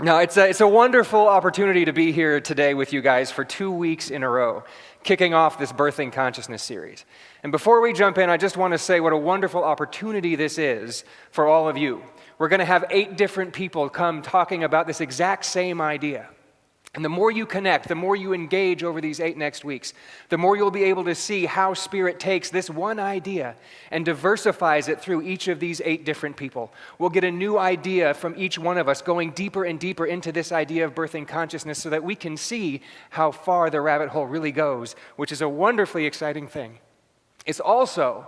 Now, it's a wonderful opportunity to be here today with you guys for 2 weeks in a row, kicking off this Birthing Consciousness series. And before we jump in, I just want to say what a wonderful opportunity this is for all of you. We're going to have 8 different people come talking about this exact same idea. And the more you connect, the more you engage over these 8 next weeks, the more you'll be able to see how Spirit takes this one idea and diversifies it through each of these 8 different people. We'll get a new idea from each one of us, going deeper and deeper into this idea of birthing consciousness so that we can see how far the rabbit hole really goes, which is a wonderfully exciting thing. It's also,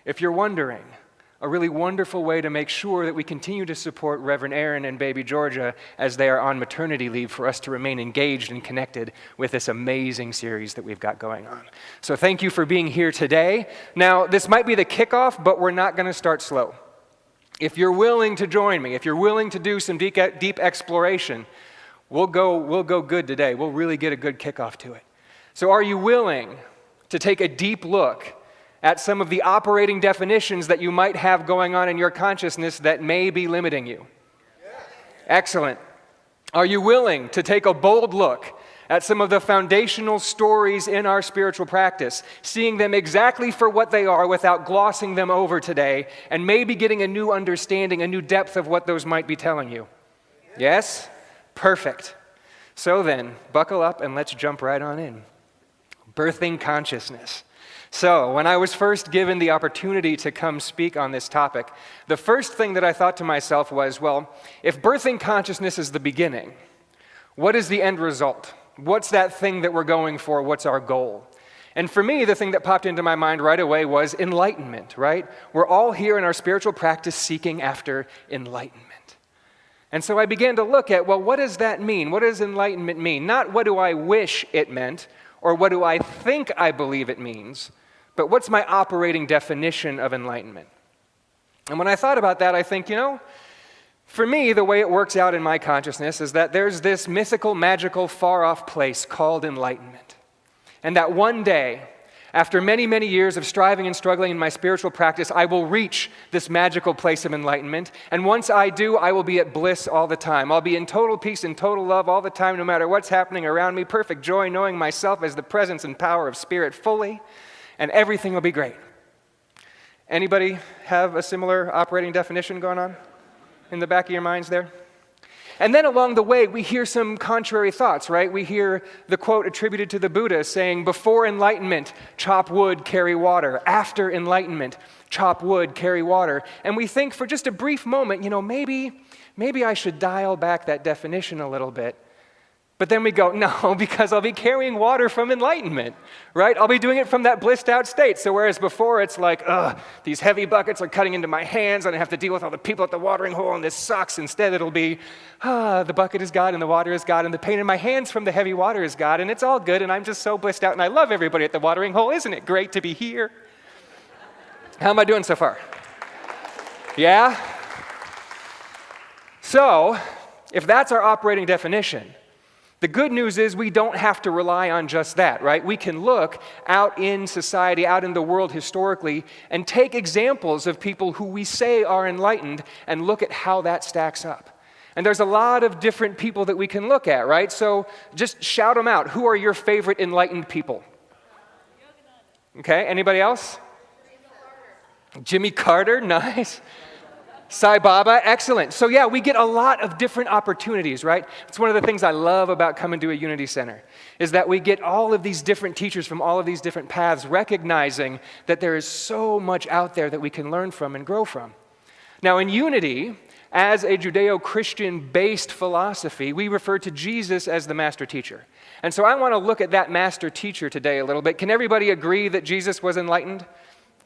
if you're wondering, a really wonderful way to make sure that we continue to support Reverend Erin and baby Georgia as they are on maternity leave for us to remain engaged and connected with this amazing series that we've got going on. So thank you for being here today. Now, this might be the kickoff, but we're not going to start slow. If you're willing to join me, if you're willing to do some deep exploration, we'll go good today. We'll really get a good kickoff to it. So are you willing to take a deep look at some of the operating definitions that you might have going on in your consciousness that may be limiting you? Yes. Excellent. Are you willing to take a bold look at some of the foundational stories in our spiritual practice, seeing them exactly for what they are without glossing them over today, and maybe getting a new understanding, a new depth of what those might be telling you? Yes? Perfect. So then, buckle up and let's jump right on in. Birthing consciousness. So, when I was first given the opportunity to come speak on this topic, the first thing that I thought to myself was, well, if birthing consciousness is the beginning, what is the end result? What's that thing that we're going for? What's our goal? And for me, the thing that popped into my mind right away was enlightenment, right? We're all here in our spiritual practice seeking after enlightenment. And so I began to look at, well, what does that mean? What does enlightenment mean? Not what do I wish it meant, or what do I think I believe it means, but what's my operating definition of enlightenment? And when I thought about that, I think, for me, the way it works out in my consciousness is that there's this mythical, magical, far-off place called enlightenment. And that one day, after many, many years of striving and struggling in my spiritual practice, I will reach this magical place of enlightenment. And once I do, I will be at bliss all the time. I'll be in total peace and total love all the time, no matter what's happening around me. Perfect joy, knowing myself as the presence and power of Spirit fully. And everything will be great. Anybody have a similar operating definition going on in the back of your minds there? And then along the way, we hear some contrary thoughts, right? We hear the quote attributed to the Buddha saying, before enlightenment, chop wood, carry water. After enlightenment, chop wood, carry water. And we think for just a brief moment, maybe I should dial back that definition a little bit. But then we go, no, because I'll be carrying water from enlightenment, right? I'll be doing it from that blissed out state. So whereas before it's like, these heavy buckets are cutting into my hands and I have to deal with all the people at the watering hole and this sucks. Instead it'll be, the bucket is God and the water is God and the pain in my hands from the heavy water is God and it's all good and I'm just so blissed out and I love everybody at the watering hole. Isn't it great to be here? How am I doing so far? Yeah? So, if that's our operating definition, the good news is we don't have to rely on just that, right? We can look out in society, out in the world historically, and take examples of people who we say are enlightened and look at how that stacks up. And there's a lot of different people that we can look at, right? So just shout them out. Who are your favorite enlightened people? Okay, anybody else? Jimmy Carter, nice. Sai Baba, excellent. So yeah, we get a lot of different opportunities, right? It's one of the things I love about coming to a Unity Center, is that we get all of these different teachers from all of these different paths, recognizing that there is so much out there that we can learn from and grow from. Now in Unity, as a Judeo-Christian-based philosophy, we refer to Jesus as the master teacher. And so I want to look at that master teacher today a little bit. Can everybody agree that Jesus was enlightened?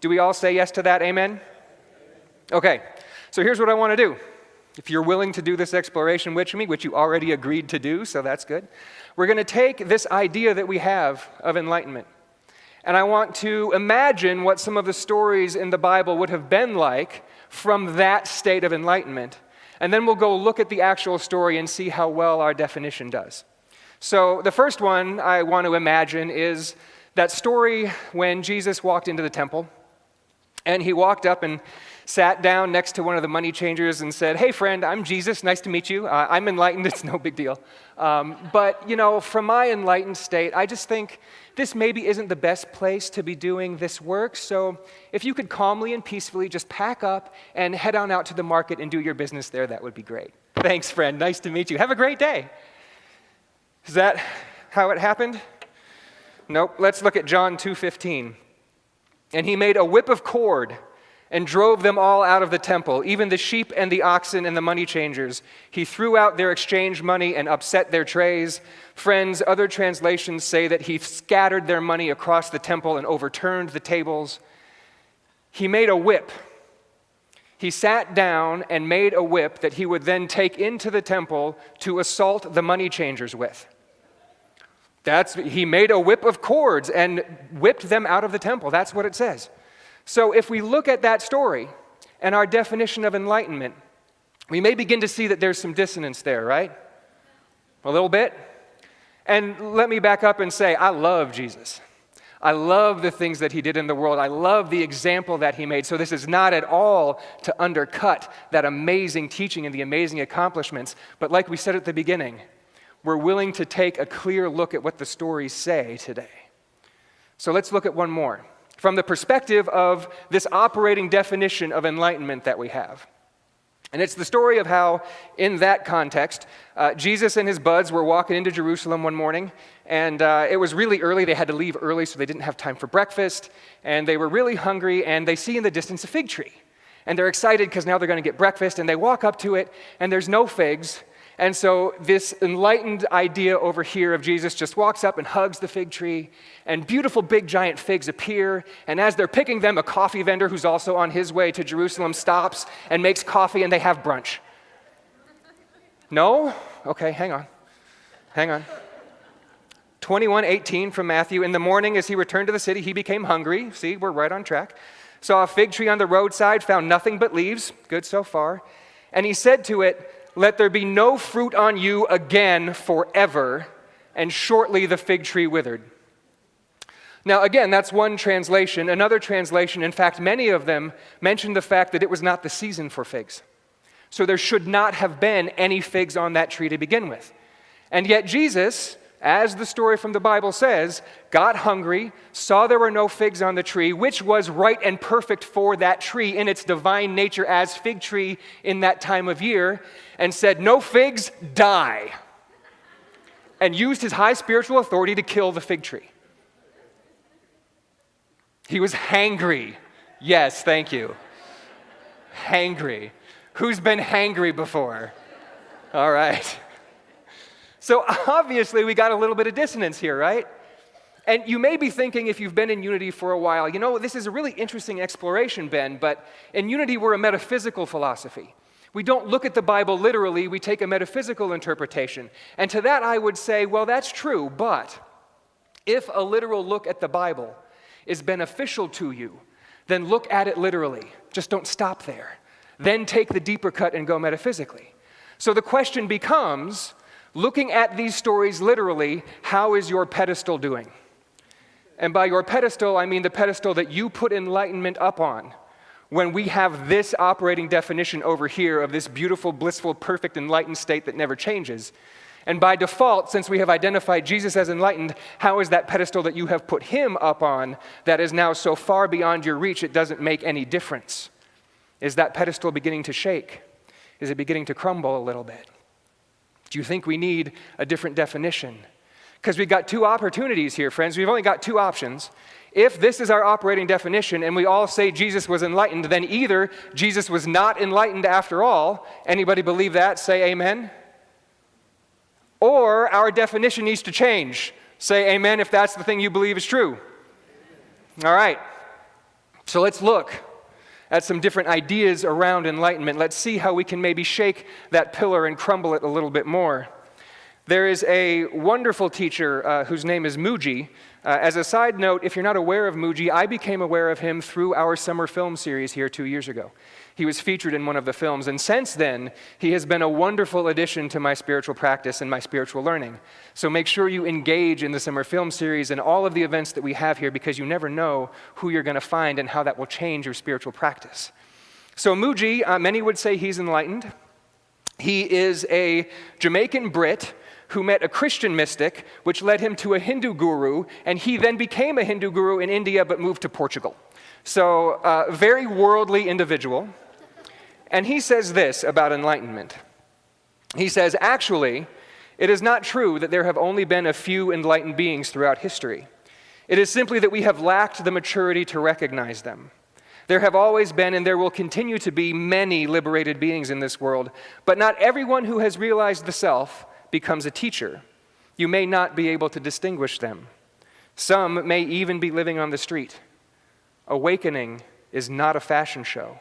Do we all say yes to that? Amen? Okay. So here's what I want to do. If you're willing to do this exploration with me, which you already agreed to do, so that's good, we're going to take this idea that we have of enlightenment, and I want to imagine what some of the stories in the Bible would have been like from that state of enlightenment, and then we'll go look at the actual story and see how well our definition does. So the first one I want to imagine is that story when Jesus walked into the temple, and he walked up and sat down next to one of the money changers and said, "Hey friend, I'm Jesus, nice to meet you. I'm enlightened, it's no big deal. But from my enlightened state, I just think this maybe isn't the best place to be doing this work, so if you could calmly and peacefully just pack up and head on out to the market and do your business there, that would be great. Thanks friend, nice to meet you. Have a great day." Is that how it happened? Nope. Let's look at John 2:15. "And he made a whip of cord and drove them all out of the temple, even the sheep and the oxen and the money changers. He threw out their exchange money and upset their trays." Friends, other translations say that he scattered their money across the temple and overturned the tables. He made a whip. He sat down and made a whip that he would then take into the temple to assault the money changers with. He made a whip of cords and whipped them out of the temple. That's what it says. So if we look at that story and our definition of enlightenment, we may begin to see that there's some dissonance there, right? A little bit. And let me back up and say, I love Jesus. I love the things that he did in the world. I love the example that he made. So this is not at all to undercut that amazing teaching and the amazing accomplishments. But like we said at the beginning, we're willing to take a clear look at what the stories say today. So let's look at one more from the perspective of this operating definition of enlightenment that we have. And it's the story of how, in that context, Jesus and his buds were walking into Jerusalem one morning, and it was really early. They had to leave early, so they didn't have time for breakfast, and they were really hungry, and they see in the distance a fig tree. And they're excited because now they're going to get breakfast, and they walk up to it, and there's no figs. And so this enlightened idea over here of Jesus just walks up and hugs the fig tree, and beautiful big giant figs appear, and as they're picking them, a coffee vendor who's also on his way to Jerusalem stops and makes coffee, and they have brunch. No? Okay, hang on. 21:18 from Matthew. "In the morning as he returned to the city, he became hungry." See, we're right on track. "Saw a fig tree on the roadside, found nothing but leaves." Good so far. "And he said to it, 'Let there be no fruit on you again forever.' And shortly the fig tree withered." Now again, that's one translation. Another translation, in fact, many of them mentioned the fact that it was not the season for figs. So there should not have been any figs on that tree to begin with. And yet Jesus, as the story from the Bible says, got hungry, saw there were no figs on the tree, which was right and perfect for that tree in its divine nature as fig tree in that time of year, and said, "No figs, die," and used his high spiritual authority to kill the fig tree. He was hangry. Yes, thank you. Hangry. Who's been hangry before? All right. So obviously we got a little bit of dissonance here, right? And you may be thinking, if you've been in Unity for a while, this is a really interesting exploration, Ben, but in Unity we're a metaphysical philosophy. We don't look at the Bible literally, we take a metaphysical interpretation. And to that I would say, well, that's true, but if a literal look at the Bible is beneficial to you, then look at it literally. Just don't stop there. Then take the deeper cut and go metaphysically. So the question becomes, looking at these stories literally, how is your pedestal doing? And by your pedestal, I mean the pedestal that you put enlightenment up on when we have this operating definition over here of this beautiful, blissful, perfect, enlightened state that never changes. And by default, since we have identified Jesus as enlightened, how is that pedestal that you have put him up on that is now so far beyond your reach it doesn't make any difference? Is that pedestal beginning to shake? Is it beginning to crumble a little bit? Do you think we need a different definition? Because we've got two opportunities here, friends. We've only got two options. If this is our operating definition and we all say Jesus was enlightened, then either Jesus was not enlightened after all. Anybody believe that? Say amen. Or our definition needs to change. Say amen if that's the thing you believe is true. All right. So let's look at some different ideas around enlightenment. Let's see how we can maybe shake that pillar and crumble it a little bit more. There is a wonderful teacher whose name is Muji. As a side note, if you're not aware of Muji, I became aware of him through our summer film series here 2 years ago. He was featured in one of the films, and since then, he has been a wonderful addition to my spiritual practice and my spiritual learning. So make sure you engage in the summer film series and all of the events that we have here, because you never know who you're going to find and how that will change your spiritual practice. So Muji, many would say he's enlightened. He is a Jamaican Brit who met a Christian mystic, which led him to a Hindu guru, and he then became a Hindu guru in India but moved to Portugal. So, very worldly individual. And he says this about enlightenment. He says, actually, it is not true that there have only been a few enlightened beings throughout history. It is simply that we have lacked the maturity to recognize them. There have always been and there will continue to be many liberated beings in this world, but not everyone who has realized the self becomes a teacher. You may not be able to distinguish them. Some may even be living on the street. Awakening is not a fashion show.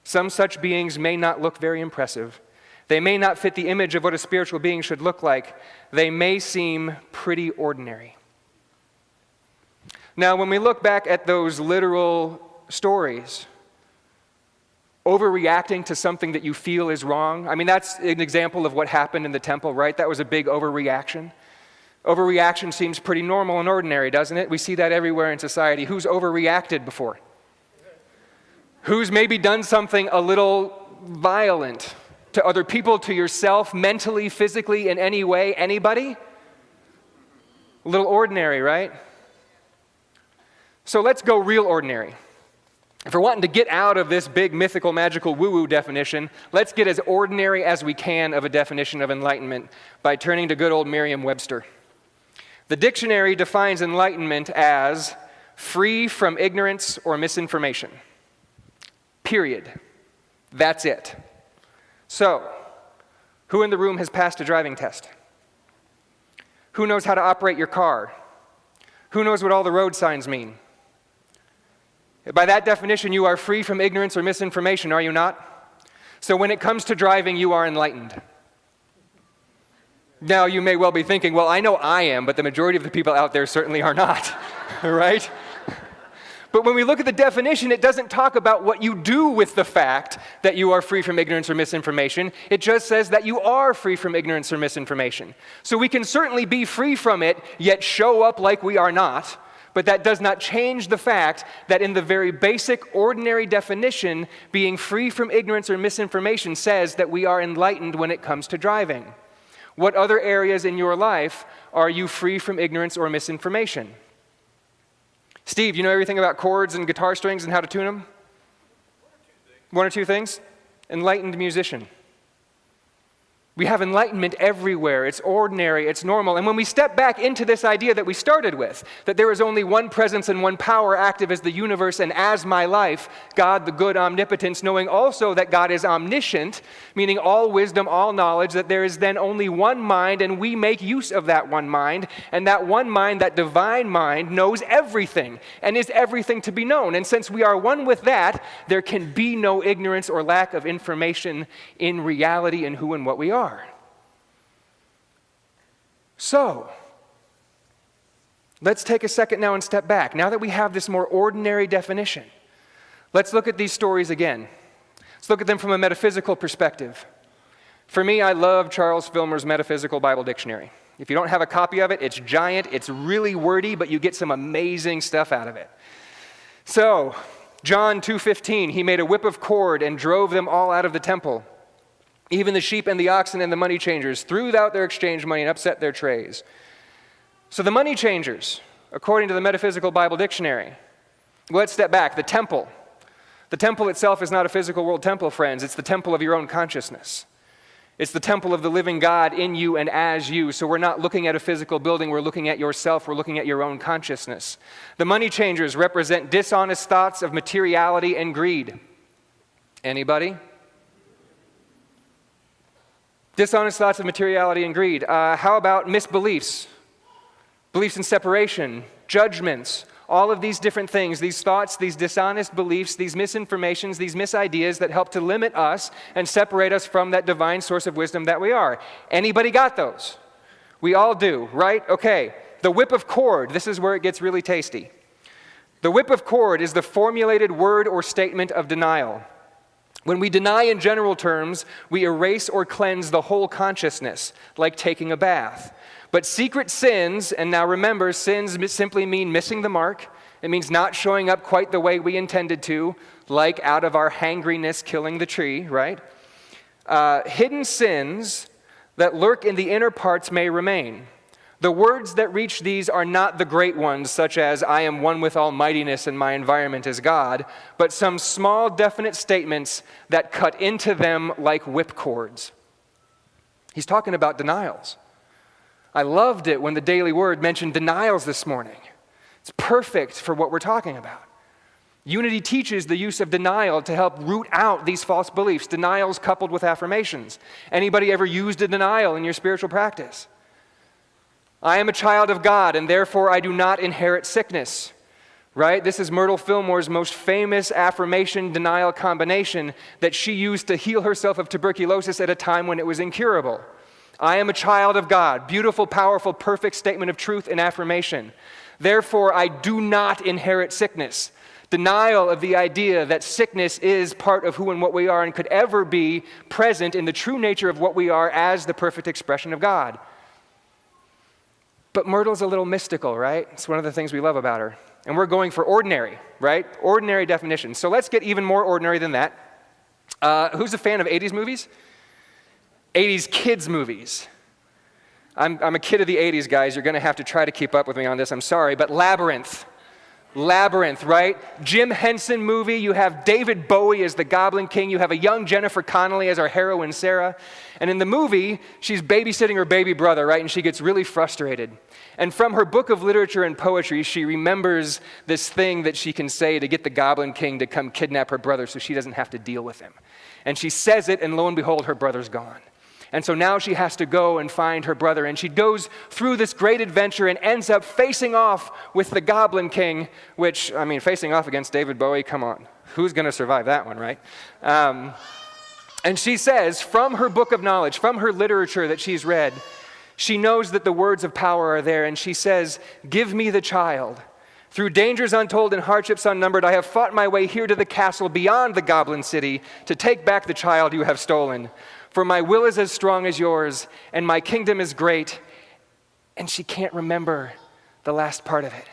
Some such beings may not look very impressive. They may not fit the image of what a spiritual being should look like. They may seem pretty ordinary. Now, when we look back at those literal stories, overreacting to something that you feel is wrong, I mean, that's an example of what happened in the temple, right? That was a big overreaction. Overreaction seems pretty normal and ordinary, doesn't it? We see that everywhere in society. Who's overreacted before? Who's maybe done something a little violent to other people, to yourself, mentally, physically, in any way? Anybody? A little ordinary, right? So let's go real ordinary. If we're wanting to get out of this big mythical, magical, woo-woo definition, let's get as ordinary as we can of a definition of enlightenment by turning to good old Merriam-Webster. The dictionary defines enlightenment as free from ignorance or misinformation. Period. That's it. So, who in the room has passed a driving test? Who knows how to operate your car? Who knows what all the road signs mean? By that definition, you are free from ignorance or misinformation, are you not? So when it comes to driving, you are enlightened. Now, you may well be thinking, well, I know I am, but the majority of the people out there certainly are not, right? But when we look at the definition, it doesn't talk about what you do with the fact that you are free from ignorance or misinformation. It just says that you are free from ignorance or misinformation. So we can certainly be free from it, yet show up like we are not. But that does not change the fact that in the very basic, ordinary definition, being free from ignorance or misinformation says that we are enlightened when it comes to driving. What other areas in your life are you free from ignorance or misinformation? Steve, you know everything about chords and guitar strings and how to tune them? One or two things? Enlightened musician. We have enlightenment everywhere. It's ordinary, it's normal. And when we step back into this idea that we started with, that there is only one presence and one power active as the universe and as my life, God, the good omnipotence, knowing also that God is omniscient, meaning all wisdom, all knowledge, that there is then only one mind and we make use of that one mind. And that one mind, that divine mind, knows everything and is everything to be known. And since we are one with that, there can be no ignorance or lack of information in reality and who and what we are. So, let's take a second now and step back. Now that we have this more ordinary definition, let's look at these stories again. Let's look at them from a metaphysical perspective. For me, I love Charles Filmer's Metaphysical Bible Dictionary. If you don't have a copy of it, it's giant, it's really wordy, but you get some amazing stuff out of it. So, John 2:15, he made a whip of cord and drove them all out of the temple. Even the sheep and the oxen and the money changers threw out their exchange money and upset their trays. So the money changers, according to the Metaphysical Bible Dictionary, let's step back. The temple. The temple itself is not a physical world temple, friends. It's the temple of your own consciousness. It's the temple of the living God in you and as you. So we're not looking at a physical building. We're looking at yourself. We're looking at your own consciousness. The money changers represent dishonest thoughts of materiality and greed. Anybody? Dishonest thoughts of materiality and greed. How about misbeliefs? Beliefs in separation, judgments, all of these different things, these thoughts, these dishonest beliefs, these misinformations, these misideas that help to limit us and separate us from that divine source of wisdom that we are. Anybody got those? We all do, right? Okay. The whip of cord, this is where it gets really tasty. The whip of cord is the formulated word or statement of denial. When we deny in general terms, we erase or cleanse the whole consciousness, like taking a bath. But secret sins, and now remember, sins simply mean missing the mark. It means not showing up quite the way we intended to, like out of our hangriness killing the tree, right? Hidden sins that lurk in the inner parts may remain. The words that reach these are not the great ones, such as, I am one with almightiness and my environment is God, but some small, definite statements that cut into them like whipcords. He's talking about denials. I loved it when the Daily Word mentioned denials this morning. It's perfect for what we're talking about. Unity teaches the use of denial to help root out these false beliefs, denials coupled with affirmations. Anybody ever used a denial in your spiritual practice? I am a child of God, and therefore I do not inherit sickness, right? This is Myrtle Fillmore's most famous affirmation denial combination that she used to heal herself of tuberculosis at a time when it was incurable. I am a child of God. Beautiful, powerful, perfect statement of truth and affirmation. Therefore, I do not inherit sickness. Denial of the idea that sickness is part of who and what we are and could ever be present in the true nature of what we are as the perfect expression of God. But Myrtle's a little mystical, right? It's one of the things we love about her. And we're going for ordinary, right? Ordinary definitions. So let's get even more ordinary than that. Who's a fan of 80s movies? 80s kids movies. I'm a kid of the 80s, guys. You're going to have to try to keep up with me on this. I'm sorry. But Labyrinth, right? Jim Henson movie. You have David Bowie as the Goblin King. You have a young Jennifer Connelly as our heroine, Sarah. And in the movie, she's babysitting her baby brother, right? And she gets really frustrated. And from her book of literature and poetry, she remembers this thing that she can say to get the Goblin King to come kidnap her brother so she doesn't have to deal with him. And she says it, and lo and behold, her brother's gone. And so now she has to go and find her brother. And she goes through this great adventure and ends up facing off with the Goblin King, which, I mean, facing off against David Bowie, come on. Who's going to survive that one, right? And she says, from her book of knowledge, from her literature that she's read, she knows that the words of power are there. And she says, give me the child. Through dangers untold and hardships unnumbered, I have fought my way here to the castle beyond the Goblin City to take back the child you have stolen. For my will is as strong as yours, and my kingdom is great. And she can't remember the last part of it.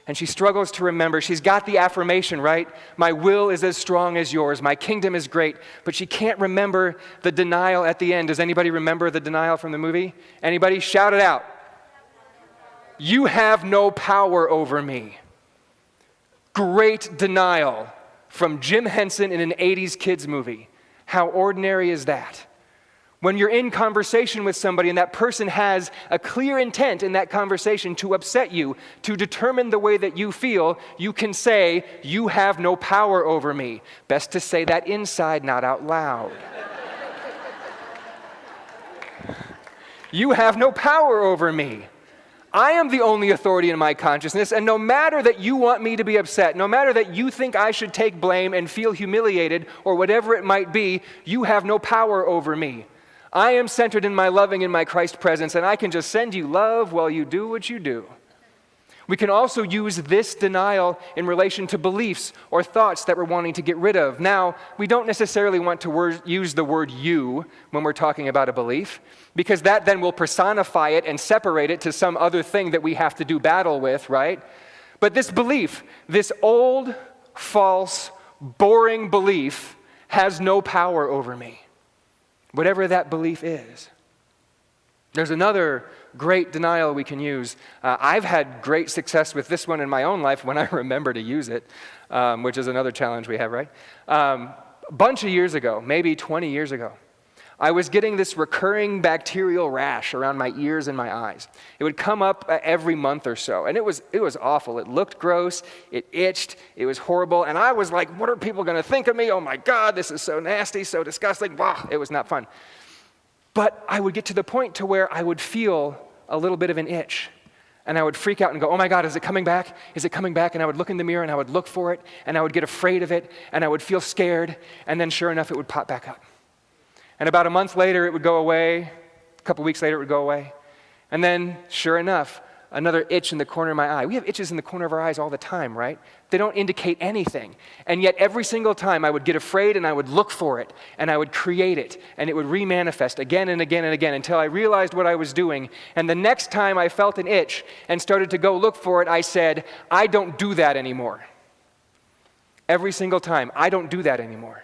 And she struggles to remember. She's got the affirmation, right? My will is as strong as yours. My kingdom is great. But she can't remember the denial at the end. Does anybody remember the denial from the movie? Anybody? Shout it out. You have no power over me. Great denial from Jim Henson in an 80s kids movie. How ordinary is that? When you're in conversation with somebody and that person has a clear intent in that conversation to upset you, to determine the way that you feel, you can say, you have no power over me. Best to say that inside, not out loud. You have no power over me. I am the only authority in my consciousness, and no matter that you want me to be upset, no matter that you think I should take blame and feel humiliated or whatever it might be, you have no power over me. I am centered in my loving in my Christ presence, and I can just send you love while you do what you do. We can also use this denial in relation to beliefs or thoughts that we're wanting to get rid of. Now, we don't necessarily want to use the word you when we're talking about a belief, because that then will personify it and separate it to some other thing that we have to do battle with, right? But this belief, this old, false, boring belief has no power over me. Whatever that belief is. There's another great denial we can use. I've had great success with this one in my own life when I remember to use it, which is another challenge we have, right? A bunch of years ago, maybe 20 years ago, I was getting this recurring bacterial rash around my ears and my eyes. It would come up every month or so, and it was awful. It looked gross, it itched, it was horrible, and I was like, what are people going to think of me? Oh my God, this is so nasty, so disgusting. Wow, it was not fun. But I would get to the point to where I would feel a little bit of an itch, and I would freak out and go, oh my God, is it coming back? Is it coming back? And I would look in the mirror, and I would look for it, and I would get afraid of it, and I would feel scared, and then sure enough, it would pop back up. And about a month later, it would go away. A couple weeks later, it would go away. And then, sure enough, another itch in the corner of my eye. We have itches in the corner of our eyes all the time, right? They don't indicate anything. And yet, every single time, I would get afraid, and I would look for it, and I would create it, and it would remanifest again and again and again until I realized what I was doing. And the next time I felt an itch and started to go look for it, I said, I don't do that anymore. every single time. I don't do that anymore.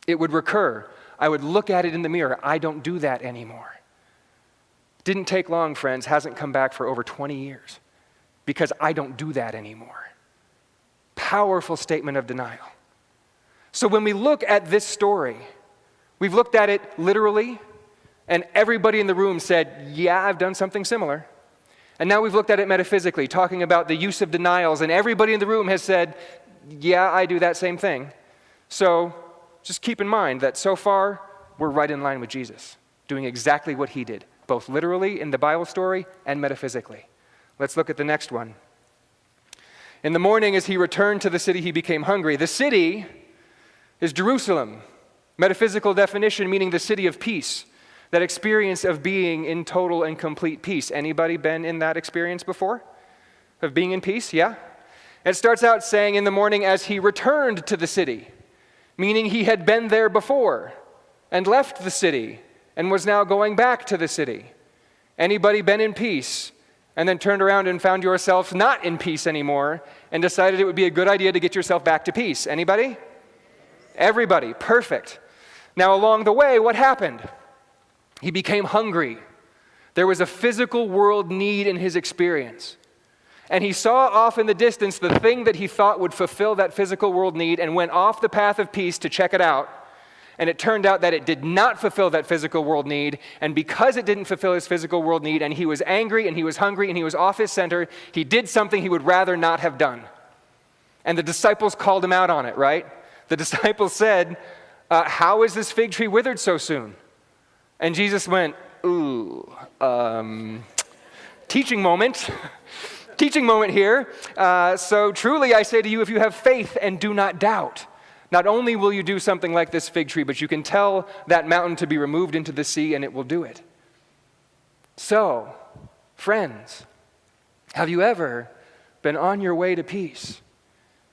It would recur. I would look at it in the mirror. I don't do that anymore. Didn't take long, friends, hasn't come back for over 20 years because I don't do that anymore. Powerful statement of denial. So when we look at this story, we've looked at it literally, and everybody in the room said, yeah, I've done something similar. And now we've looked at it metaphysically, talking about the use of denials, and everybody in the room has said, yeah, I do that same thing. So just keep in mind that so far, we're right in line with Jesus, doing exactly what he did, both literally in the Bible story and metaphysically. Let's look at the next one. In the morning, as he returned to the city, he became hungry. The city is Jerusalem. Metaphysical definition meaning the city of peace. That experience of being in total and complete peace. Anybody been in that experience before? Of being in peace? Yeah? It starts out saying in the morning as he returned to the city, meaning he had been there before and left the city and was now going back to the city. Anybody been in peace and then turned around and found yourself not in peace anymore and decided it would be a good idea to get yourself back to peace? Anybody? Everybody. Perfect. Now along the way, what happened? He became hungry. There was a physical world need in his experience. And he saw off in the distance the thing that he thought would fulfill that physical world need and went off the path of peace to check it out. And it turned out that it did not fulfill that physical world need. And because it didn't fulfill his physical world need, and he was angry and he was hungry and he was off his center, he did something he would rather not have done. And the disciples called him out on it, right? The disciples said, how is this fig tree withered so soon? And Jesus went, teaching moment. Teaching moment here. So truly I say to you, if you have faith and do not doubt, not only will you do something like this fig tree, but you can tell that mountain to be removed into the sea and it will do it. So, friends, have you ever been on your way to peace?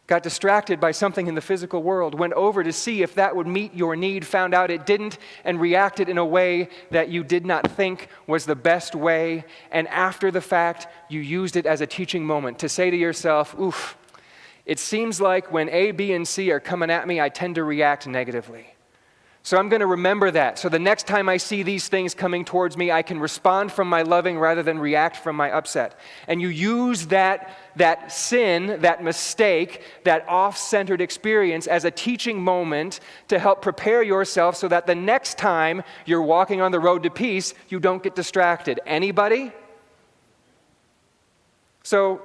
Got distracted by something in the physical world, went over to see if that would meet your need, found out it didn't, and reacted in a way that you did not think was the best way, and after the fact, you used it as a teaching moment to say to yourself, oof, it seems like when A, B, and C are coming at me, I tend to react negatively. So I'm going to remember that. So the next time I see these things coming towards me, I can respond from my loving rather than react from my upset. And you use that sin, that mistake, that off-centered experience as a teaching moment to help prepare yourself so that the next time you're walking on the road to peace, you don't get distracted. Anybody? So,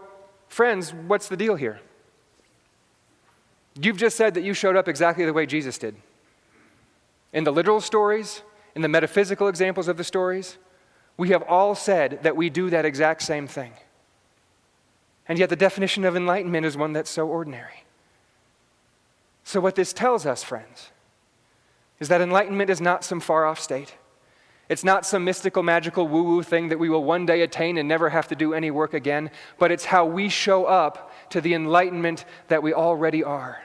friends, what's the deal here? You've just said that you showed up exactly the way Jesus did. In the literal stories, in the metaphysical examples of the stories, we have all said that we do that exact same thing. And yet the definition of enlightenment is one that's so ordinary. So what this tells us, friends, is that enlightenment is not some far-off state. It's not some mystical, magical, woo-woo thing that we will one day attain and never have to do any work again, but it's how we show up to the enlightenment that we already are.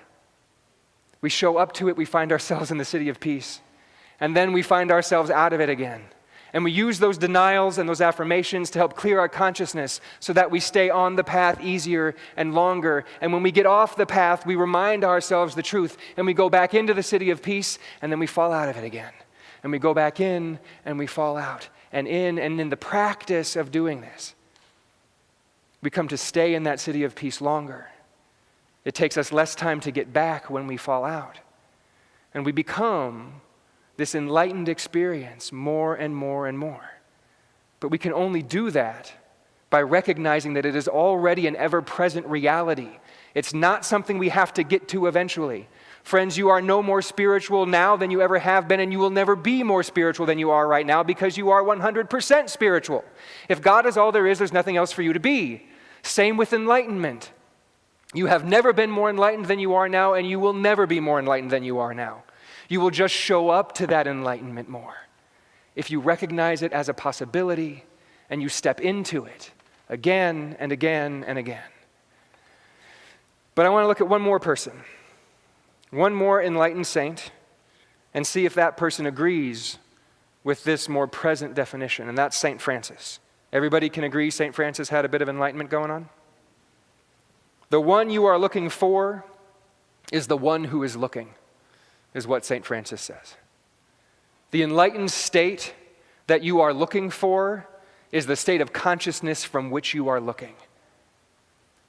We show up to it, we find ourselves in the city of peace. And then we find ourselves out of it again. And we use those denials and those affirmations to help clear our consciousness so that we stay on the path easier and longer. And when we get off the path, we remind ourselves the truth. And we go back into the city of peace, and then we fall out of it again. And we go back in, and we fall out. And in the practice of doing this, we come to stay in that city of peace longer. It takes us less time to get back when we fall out. And we become this enlightened experience more and more and more. But we can only do that by recognizing that it is already an ever-present reality. It's not something we have to get to eventually. Friends, you are no more spiritual now than you ever have been, and you will never be more spiritual than you are right now because you are 100% spiritual. If God is all there is, there's nothing else for you to be. Same with enlightenment. You have never been more enlightened than you are now, and you will never be more enlightened than you are now. You will just show up to that enlightenment more if you recognize it as a possibility and you step into it again and again and again. But I want to look at one more person, one more enlightened saint, and see if that person agrees with this more present definition, and that's St. Francis. Everybody can agree St. Francis had a bit of enlightenment going on? The one you are looking for is the one who is looking, is what St. Francis says. The enlightened state that you are looking for is the state of consciousness from which you are looking.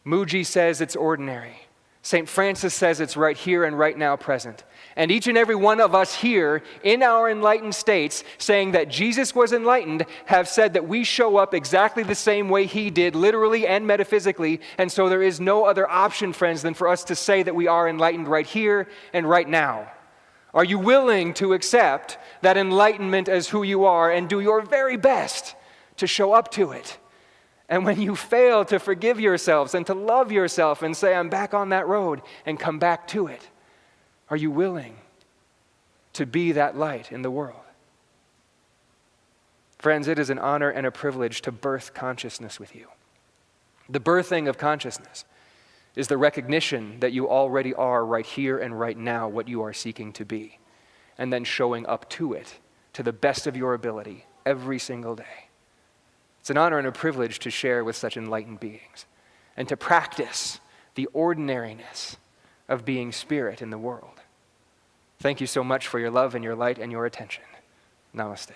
Muji says it's ordinary. St. Francis says it's right here and right now present. And each and every one of us here in our enlightened states, saying that Jesus was enlightened, have said that we show up exactly the same way he did, literally and metaphysically. And so there is no other option, friends, than for us to say that we are enlightened right here and right now. Are you willing to accept that enlightenment as who you are and do your very best to show up to it? And when you fail to forgive yourselves and to love yourself and say, I'm back on that road, and come back to it, are you willing to be that light in the world? Friends, it is an honor and a privilege to birth consciousness with you. The birthing of consciousness is the recognition that you already are right here and right now what you are seeking to be, and then showing up to it to the best of your ability every single day. It's an honor and a privilege to share with such enlightened beings and to practice the ordinariness of being spirit in the world. Thank you so much for your love and your light and your attention. Namaste.